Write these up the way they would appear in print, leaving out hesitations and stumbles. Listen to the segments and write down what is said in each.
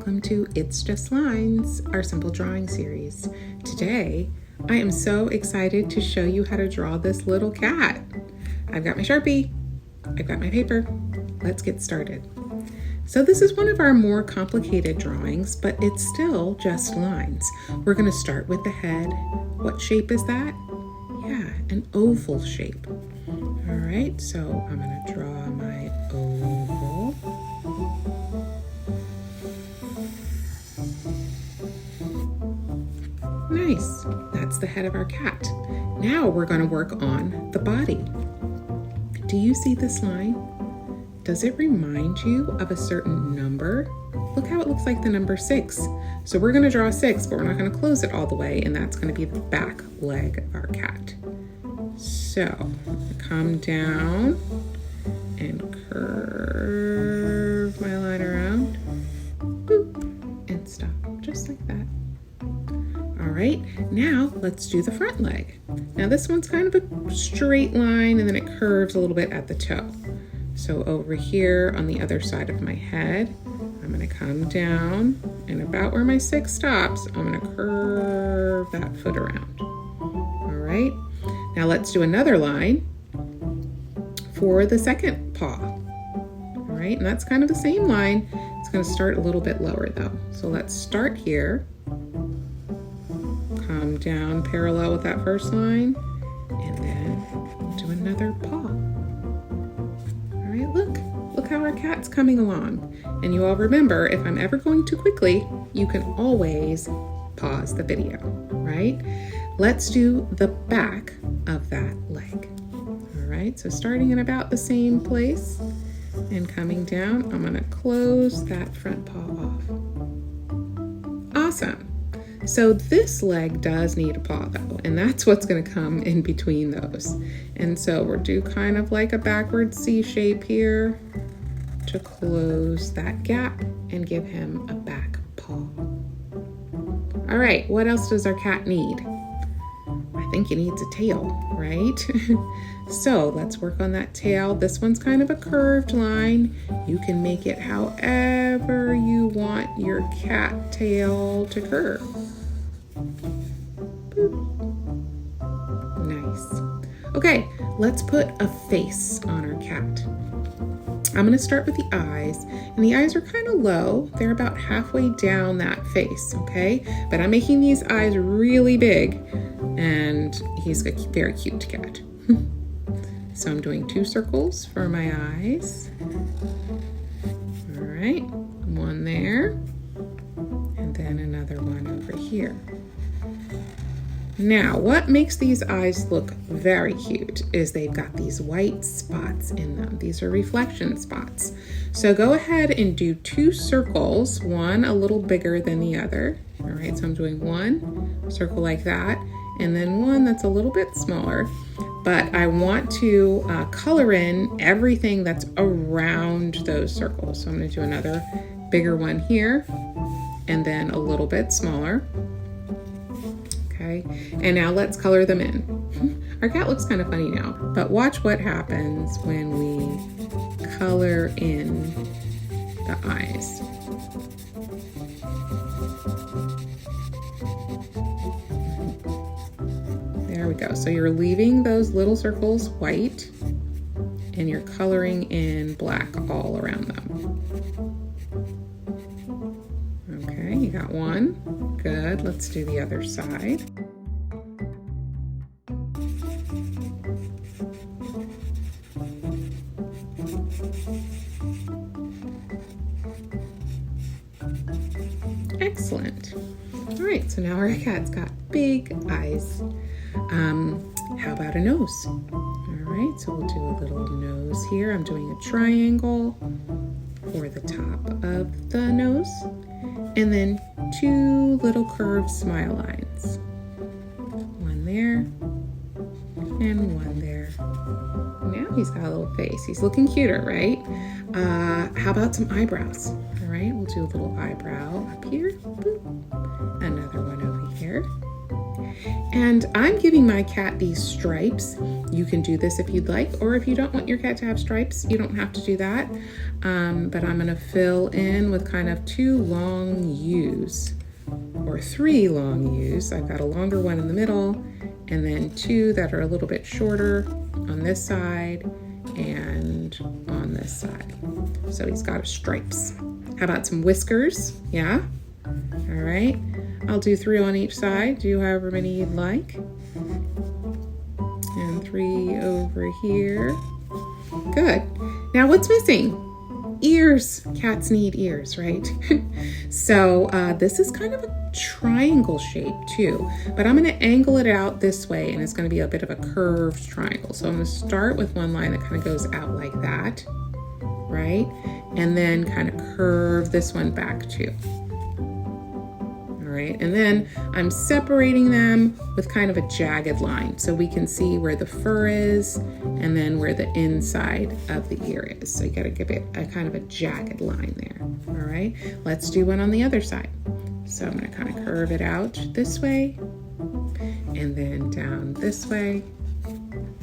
welcome to It's Just Lines, our simple drawing series. Today, I am so excited to show you how to draw this little cat. I've got my Sharpie, I've got my paper. Let's get started. So this is one of our more complicated drawings, but it's still just lines. We're going to start with the head. What shape is that? Yeah, an oval shape. All right, so I'm going to draw my oval. Nice, that's the head of our cat. Now we're going to work on the body. Do you see this line? Does it remind you of a certain number? Look how it looks like the number 6. So we're going to draw 6, but we're not going to close it all the way, and that's going to be the back leg of our cat. So come down and curve my line around, boop, and stop, just like that. All right, now let's do the front leg. Now this one's kind of a straight line and then it curves a little bit at the toe. So over here on the other side of my head, I'm gonna come down and about where my 6 stops, I'm gonna curve that foot around. All right, now let's do another line for the second paw. All right, and that's kind of the same line. It's gonna start a little bit lower though. So let's start here. Come down parallel with that first line, and then do another paw. All right, look how our cat's coming along. And you all remember, if I'm ever going too quickly, you can always pause the video, right? Let's do the back of that leg. All right, so starting in about the same place and coming down, I'm gonna close that front paw off. Awesome. So this leg does need a paw though, and that's what's gonna come in between those. And so we'll do kind of like a backward C shape here to close that gap and give him a back paw. All right, what else does our cat need? I think he needs a tail, right? So let's work on that tail. This one's kind of a curved line. You can make it however you want your cat tail to curve. Nice. Okay, let's put a face on our cat. I'm gonna start with the eyes, and the eyes are kind of low. They're about halfway down that face, okay? But I'm making these eyes really big, and he's a very cute cat. So I'm doing 2 circles for my eyes. All right, one there, and then another one over here. Now, what makes these eyes look very cute is they've got these white spots in them. These are reflection spots. So go ahead and do 2 circles, one a little bigger than the other. All right, so I'm doing 1 circle like that, and then one that's a little bit smaller. But I want to color in everything that's around those circles. So I'm gonna do another bigger one here, and then a little bit smaller. Okay, and now let's color them in. Our cat looks kind of funny now, but watch what happens when we color in the eyes. There we go. So you're leaving those little circles white, and you're coloring in black all around them. Okay, you got one. Good, let's do the other side. Excellent. All right, so now our cat's got big eyes. How about a nose? All right, so we'll do a little nose here. I'm doing a triangle for the top of the nose, and then 2 little curved smile lines. One there, and one there. Now he's got a little face. He's looking cuter, right? How about some eyebrows? All right, we'll do a little eyebrow up here. Boop. Another one over here. And I'm giving my cat these stripes. You can do this if you'd like, or if you don't want your cat to have stripes, you don't have to do that. But I'm gonna fill in with kind of 2 long U's, or 3 long U's. I've got a longer one in the middle, and then 2 that are a little bit shorter on this side and on this side. So he's got stripes. How about some whiskers? Yeah? All right. I'll do 3 on each side. Do however many you'd like. And 3 over here. Good. Now what's missing? Ears. Cats need ears, right? So this is kind of a triangle shape too, but I'm going to angle it out this way, and it's going to be a bit of a curved triangle. So I'm going to start with one line that kind of goes out like that, right? And then kind of curve this one back too. All right, and then I'm separating them with kind of a jagged line so we can see where the fur is and then where the inside of the ear is. So you got to give it a kind of a jagged line there. All right, let's do one on the other side. So I'm going to kind of curve it out this way and then down this way.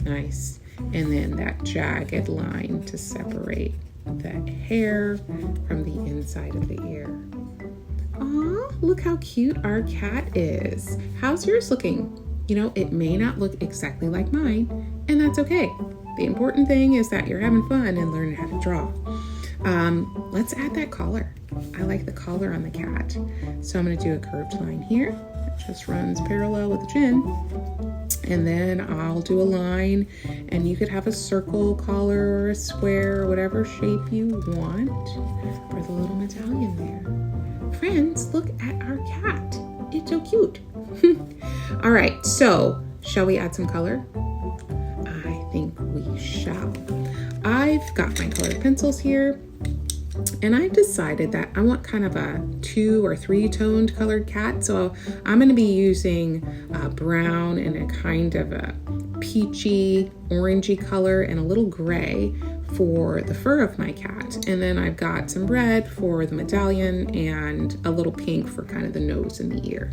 Nice. And then that jagged line to separate the hair from the inside of the ear. Aw, look how cute our cat is. How's yours looking? You know, it may not look exactly like mine, and that's okay. The important thing is that you're having fun and learning how to draw. Let's add that collar. I like the collar on the cat. So I'm going to do a curved line here. It just runs parallel with the chin. And then I'll do a line, and you could have a circle collar or a square or whatever shape you want for the little medallion there. Friends, look at our cat. It's so cute. All right, so shall we add some color? I think we shall. I've got my colored pencils here, and I've decided that I want kind of a 2 or 3 toned colored cat. So I'm going to be using brown and a kind of a peachy, orangey color and a little gray for the fur of my cat. And then I've got some red for the medallion and a little pink for kind of the nose and the ear.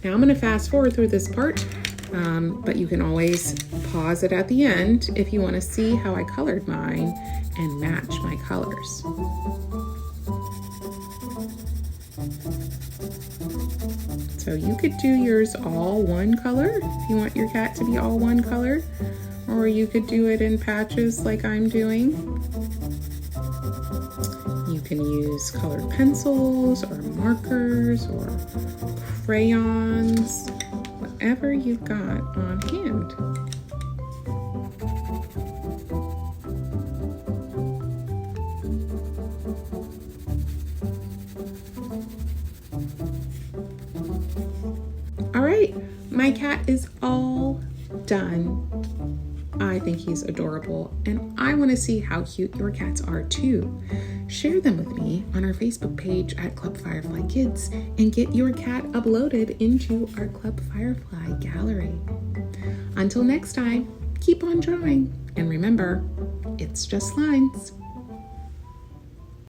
Now I'm going to fast forward through this part, but you can always pause it at the end if you want to see how I colored mine and match my colors. So you could do yours all one color if you want your cat to be all one color, or you could do it in patches like I'm doing. You can use colored pencils or markers or crayons, whatever you've got on hand. All right, my cat is all done. I think he's adorable, and I want to see how cute your cats are too. Share them with me on our Facebook page at Club Firefly Kids and get your cat uploaded into our Club Firefly gallery. Until next time, keep on drawing, and remember, it's just lines.